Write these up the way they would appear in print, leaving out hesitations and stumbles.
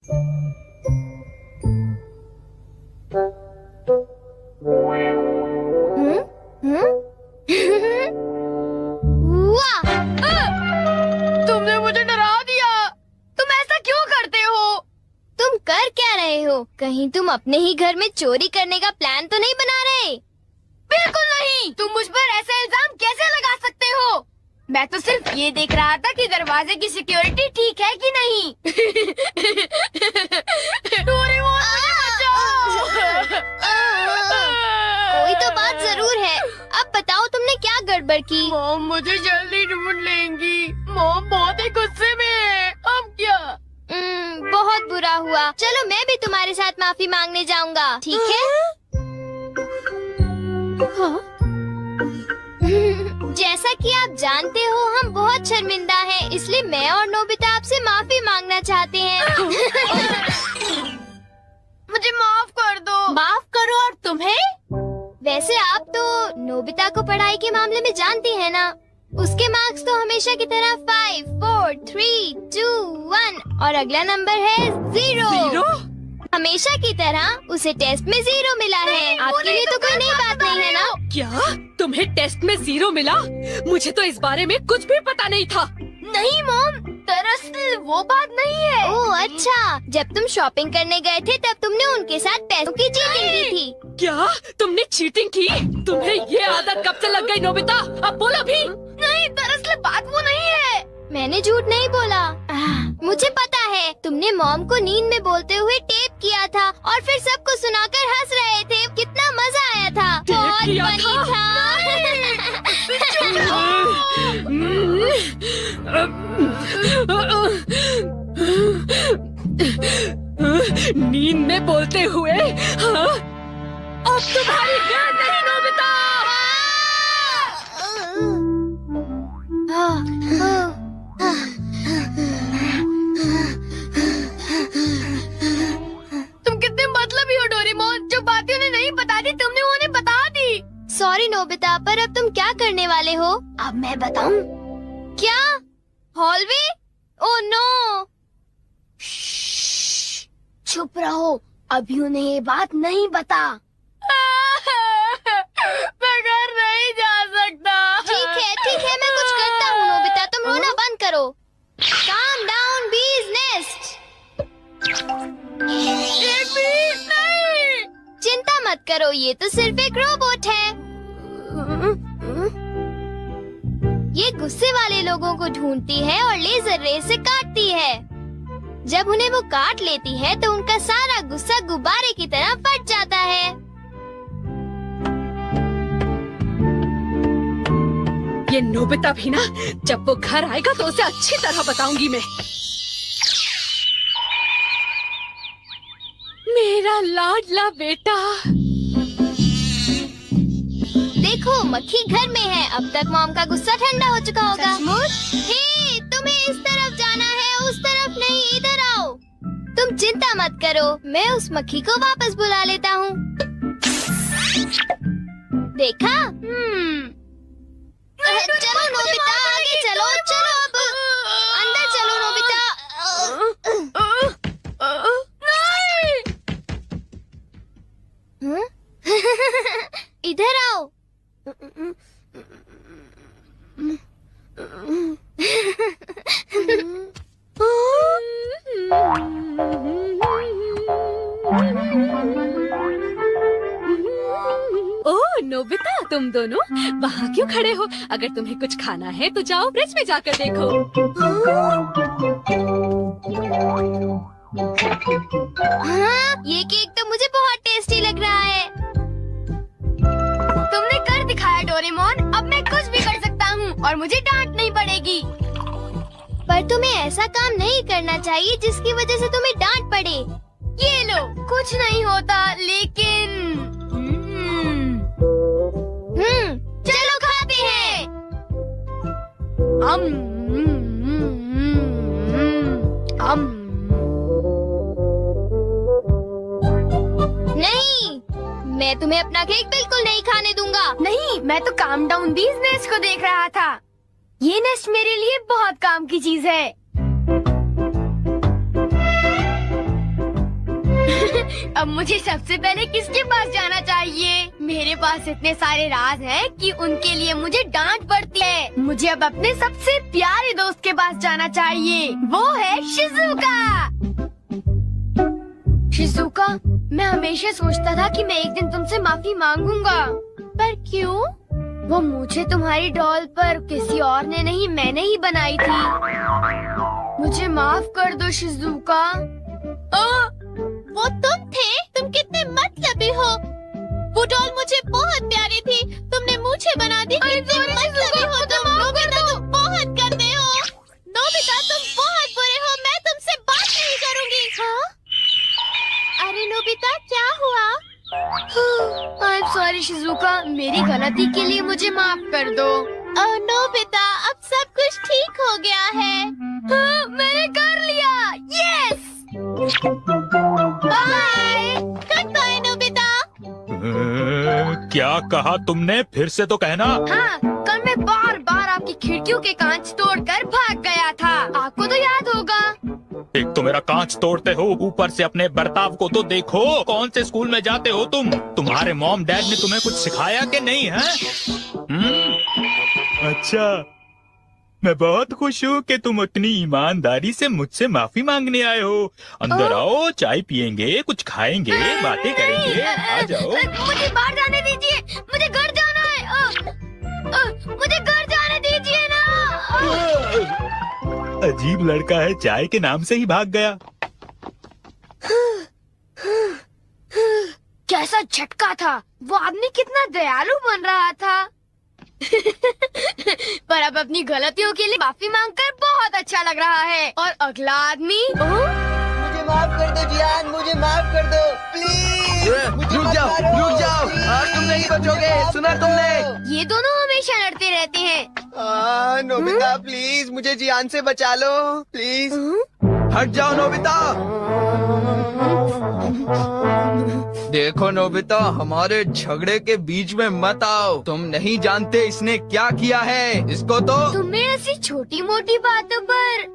वाह! तुमने मुझे डरा दिया। तुम ऐसा क्यों करते हो? तुम कर क्या रहे हो? कहीं तुम अपने ही घर में चोरी करने का प्लान तो नहीं बना रहे? बिल्कुल नहीं। तुम मुझ पर ऐसा इल्जाम कैसे लगा सकते हो? मैं तो सिर्फ ये देख रहा था कि दरवाजे की सिक्योरिटी ठीक है कि नहीं। डोरेमोन, मुझे बचाओ। कोई तो बात जरूर है। अब बताओ तुमने क्या गड़बड़ की? मॉम मुझे जल्दी ढूंढ लेंगी। मॉम बहुत ही गुस्से में है। अब क्या? बहुत बुरा हुआ। चलो मैं भी तुम्हारे साथ माफी मांगने जाऊंगा, ठीक है? हाँ? जैसा कि आप जानते हो हम बहुत शर्मिंदा हैं, इसलिए मैं और नोबिता आपसे माफी मांगना चाहते हैं। मुझे माफ कर दो। माफ करो और तुम्हें? वैसे आप तो नोबिता को पढ़ाई के मामले में जानती हैं ना? उसके मार्क्स तो हमेशा की तरह 5, 4, 3, 2, 1 और अगला नंबर है 0। हमेशा की तरह उसे टेस्ट में 0 मिला है। आपके लिए तो कोई नई बात नहीं है ना? क्या तुम्हें टेस्ट में 0 मिला? मुझे तो इस बारे में कुछ भी पता नहीं था। नहीं मॉम, दरअसल वो बात नहीं है। ओह अच्छा, जब तुम शॉपिंग करने गए थे तब तुमने उनके साथ पैसों की चीटिंग की थी। क्या तुमने चीटिंग की? तुम्हें ये आदत कब से लग गई नोबिता? अब बोलो भी। नहीं, दरअसल बात वो नहीं है। मैंने झूठ नहीं बोला। मुझे पता है, तुमने मॉम को नींद में बोलते हुए टेप किया था और फिर सबको सुनाकर हंस रहे थे। कितना मजा आया था। बहुत फनी था। नींद में बोलते हुए? हाँ? अब तुम्हारी गैर नहीं नोबिता। तुम कितने मतलबी हो डोरेमोन। जो बातें उन्हें नहीं बता दी तुमने उन्हें बता दी। सॉरी नोबिता, पर अब तुम क्या करने वाले हो? अब मैं बताऊं? क्या? हॉलवे? Oh no. चुप रहो, अभी उन्हें ये बात नहीं बता। मैं घर नहीं जा सकता। ठीक है, मैं कुछ करता हूँ नोबिता, तुम रोना बंद करो। Calm down, bee's nest। एक भी नहीं। चिंता मत करो, ये तो सिर्फ एक रोबोट है। ये गुस्से वाले लोगों को ढूंढती है और लेजर रे से काटती है। जब उन्हें वो काट लेती है तो उनका सारा गुस्सा गुब्बारे की तरह फट जाता है। ये नोबिता भी ना, जब वो घर आएगा तो उसे अच्छी तरह बताऊंगी मैं। मेरा लाडला बेटा। देखो मक्खी घर में है। अब तक मॉम का गुस्सा ठंडा हो चुका होगा। हे, तुम्हें इस तरफ जाना है, उस तरफ नहीं, इधर आओ। तुम चिंता मत करो, मैं उस मक्खी को वापस बुला लेता हूँ। देखा? चलो नोबिता, आगे चलो, चलो अब अंदर चलो नोबिता। इधर आओ। ओह नोबिता, तुम दोनों वहाँ क्यों खड़े हो? अगर तुम्हें कुछ खाना है तो जाओ फ्रिज में जाकर देखो। हाँ, ये केक तो मुझे बहुत टेस्टी लग रहा है। तुमने कर दिखाया डोरेमोन। अब मैं कुछ भी कर सकता हूँ और मुझे डांट नहीं पड़ेगी। पर तुम्हें ऐसा काम नहीं करना चाहिए जिसकी वजह से तुम्हें डांट पड़े। ये लो, कुछ नहीं होता, लेकिन चलो खाते हैं। नहीं, मैं तुम्हें अपना केक बिल्कुल नहीं खाने दूंगा। नहीं, मैं तो काम डाउन बीज नेस्ट को देख रहा था। ये नेस्ट मेरे लिए बहुत काम की चीज है। अब मुझे सबसे पहले किसके पास जाना चाहिए? मेरे पास इतने सारे राज हैं कि उनके लिए मुझे डांट पड़ती है। मुझे अब अपने सबसे प्यारे दोस्त के पास जाना चाहिए। वो है शिजुका। शिजुका, मैं हमेशा सोचता था कि मैं एक दिन तुमसे माफी मांगूंगा, पर क्यों? वो मुझे तुम्हारी डॉल पर किसी और ने नहीं, मैंने ही बनाई थी। मुझे माफ कर दो शिजुका। वो तुम थे? तुम कितने मतलबी हो। वो डॉल मुझे बहुत प्यारी थी, तुमने मुझे बना दी। कितने मतलबी हो तुम। नोबिता, तुम बहुत गंदे हो। नोबिता, तुम बहुत बुरे हो। मैं तुमसे बात नहीं करूँगी। हाँ? अरे नोबिता, क्या हुआ? I'm sorry शिजुका, मेरी गलती के लिए मुझे माफ कर दो। नोबिता, अब सब कुछ ठीक हो गया है। हाँ, मैंने कर लिया। Yes. Bye. Good bye Nobita. क्या कहा तुमने? फिर से तो कहना। हाँ, कल मैं बार बार आपकी खिड़कियों के कांच तोड़कर भाग गया था। आपको तो याद होगा। एक तो मेरा कांच तोड़ते हो, ऊपर से अपने बर्ताव को तो देखो। कौन से स्कूल में जाते हो तुम? तुम्हारे मॉम डैड ने तुम्हें कुछ सिखाया कि नहीं है? अच्छा, मैं बहुत खुश हूँ कि तुम इतनी ईमानदारी से मुझसे माफी मांगने आए हो। अंदर आओ, चाय पियेंगे, कुछ खाएंगे, बातें करेंगे। आ जाओ। मुझे बाहर जाने दीजिए, मुझे घर जाना है। मुझे घर जाने दीजिए ना। अजीब लड़का है, चाय के नाम से ही भाग गया। कैसा झटका था। वो आदमी कितना दयालु बन रहा था। पर अब अपनी गलतियों के लिए माफी मांगकर बहुत अच्छा लग रहा है। और अगला आदमी मुझे माफ कर दो जियान, मुझे माफ कर दो प्लीज। रुक जाओ, आज तुम नहीं बचोगे। सुना तुमने? ये दोनों हमेशा लड़ते रहते हैं। नोबिता प्लीज मुझे जियान से बचा लो प्लीज। हट जाओ नोबिता। देखो नोबिता, हमारे झगड़े के बीच में मत आओ। तुम नहीं जानते इसने क्या किया है। इसको तो तुम्हें ऐसी छोटी मोटी बातों पर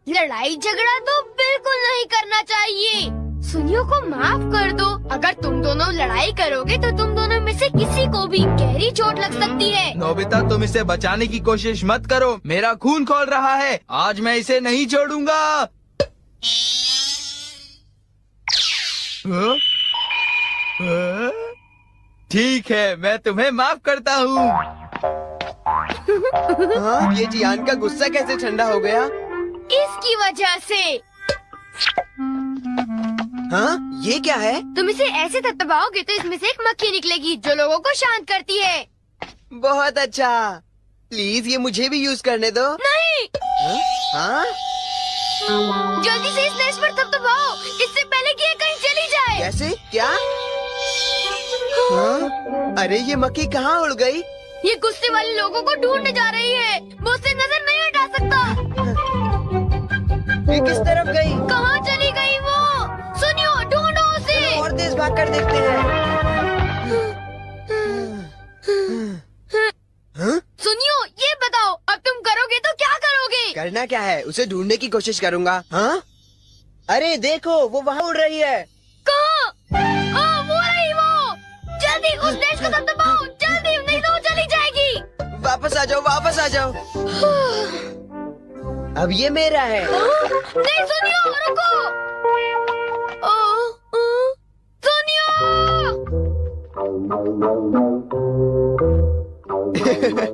लड़ाई झगड़ा तो बिल्कुल नहीं करना चाहिए। सुनियो को माफ कर दो। अगर तुम दोनों लड़ाई करोगे तो तुम दोनों में से किसी को भी गहरी चोट लग सकती है। नोबिता, तुम इसे बचाने की कोशिश मत करो। मेरा खून खौल रहा है। आज मैं इसे नहीं छोड़ूंगा। ठीक है, मैं तुम्हें माफ करता हूँ। ये जियान का गुस्सा कैसे ठंडा हो गया? इसकी वजह से। हाँ, ये क्या है? तुम इसे ऐसे थपथपाओगे तो इसमें से एक मक्खी निकलेगी जो लोगों को शांत करती है। बहुत अच्छा। प्लीज ये मुझे भी यूज करने दो। नहीं। हाँ? जल्दी से इस नेश पर थपथपाओ, इससे पहले कि ये कहीं चली जाए। कैसे? क्या? हाँ? अरे ये मक्खी कहाँ उड़ गई? ये गुस्से वाले लोगों को ढूंढने जा रही है। वो उससे नजर नहीं हटा सकता। ये किस तरफ गई? कहाँ चली गई वो? सुनियो, ढूंढो उसे। और तेज भाग कर देखते हैं। हाँ? सुनियो, ये बताओ अब तुम करोगे तो क्या करोगे? करना क्या है? उसे ढूंढने की कोशिश करूंगा। हाँ? अरे देखो, वो वहाँ उड़ रही है। कहाँ? वो रही वो। जल्दी उस देश को दबाओ, जल्दी, नहीं तो वो चली जाएगी। वापस आ जाओ, वापस आ जाओ। अब ये मेरा है। नहीं सुनियो, रुको। सुनियो।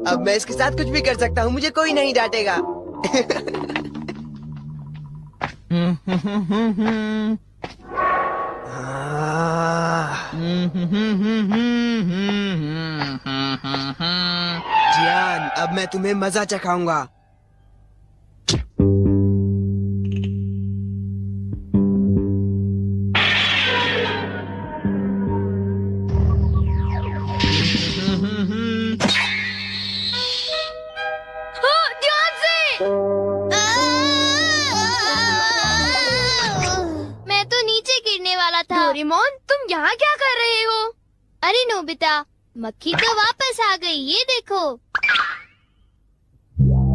अब मैं इसके साथ कुछ भी कर सकता हूँ, मुझे कोई नहीं डांटेगा। जियान, अब मैं तुम्हें मजा चखाऊंगा। ध्यान से। मैं तो नीचे गिरने वाला था। डोरेमोन, तुम यहाँ क्या कर रहे हो? अरे नोबिता, मक्खी तो वापस आ गई, ये देखो।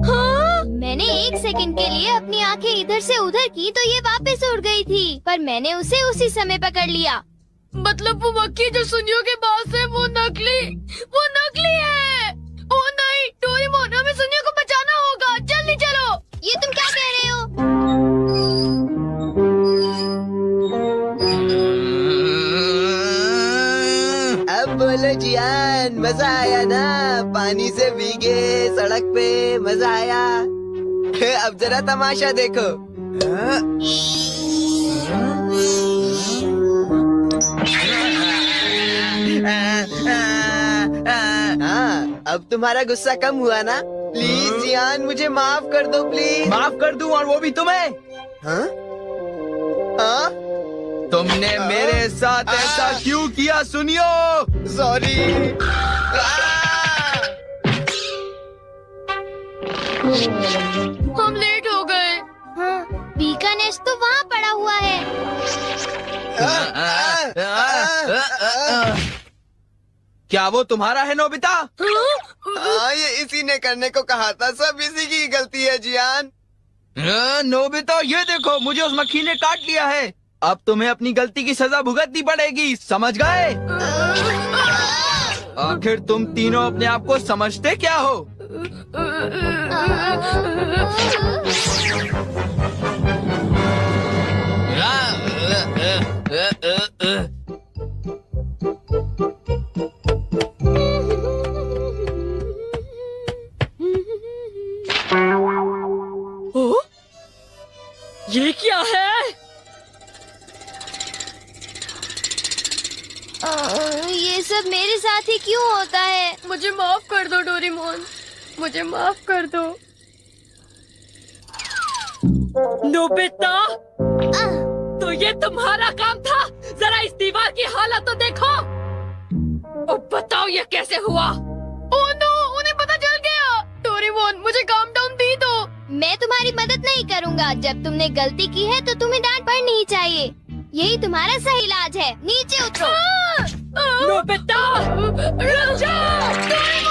हाँ? मैंने 1 सेकंड के लिए अपनी आंखें इधर से उधर की तो ये वापस उड़ गई थी, पर मैंने उसे उसी समय पकड़ लिया। मतलब वो मक्खी जो सुनियो के पास है वो नकली है। ओ नहीं डोरेमोन, हमें सुनियो को बचाना होगा, जल्दी चलो। ये तुम क्या कह रहे हो? अब बोलो जियान, मजा आया ना? पानी से भीगे सड़क पे मजा आया। अब जरा तमाशा देखो। हाँ, अब तुम्हारा गुस्सा कम हुआ ना? प्लीज जियान, मुझे माफ कर दो प्लीज। माफ कर दूं, और वो भी तुम्हें? हाँ? हाँ? तुमने मेरे साथ ऐसा क्यों किया सुनियो? सॉरी। हम लेट हो गए। हाँ, बी का नेस्ट तो वहाँ पड़ा हुआ है। क्या वो तुम्हारा है नोबिता? हाँ, ये इसी ने करने को कहा था। सब इसी की गलती है जियान। नोबिता, ये देखो, मुझे उस मक्खी ने काट लिया है। अब तुम्हें अपनी गलती की सजा भुगतनी पड़ेगी, समझ गए? आखिर तुम तीनों अपने आप को समझते क्या हो? ओ, ये क्या है? ये सब मेरे साथ ही क्यों होता है? मुझे माफ कर दो डोरेमोन, मुझे माफ कर दो। नोबिता, तो ये तुम्हारा काम था? जरा इस दीवार की हालत तो देखो। अब बताओ ये कैसे हुआ? ओह नो, उन्हें पता चल गया। डोरेमोन, मुझे काम डाउन दी दो। मैं तुम्हारी मदद नहीं करूँगा। जब तुमने गलती की है तो तुम्हें डांट पड़नी ही चाहिए। यही तुम्हारा सही इलाज है। नीचे उतरो। नोबिता, रुक जाओ।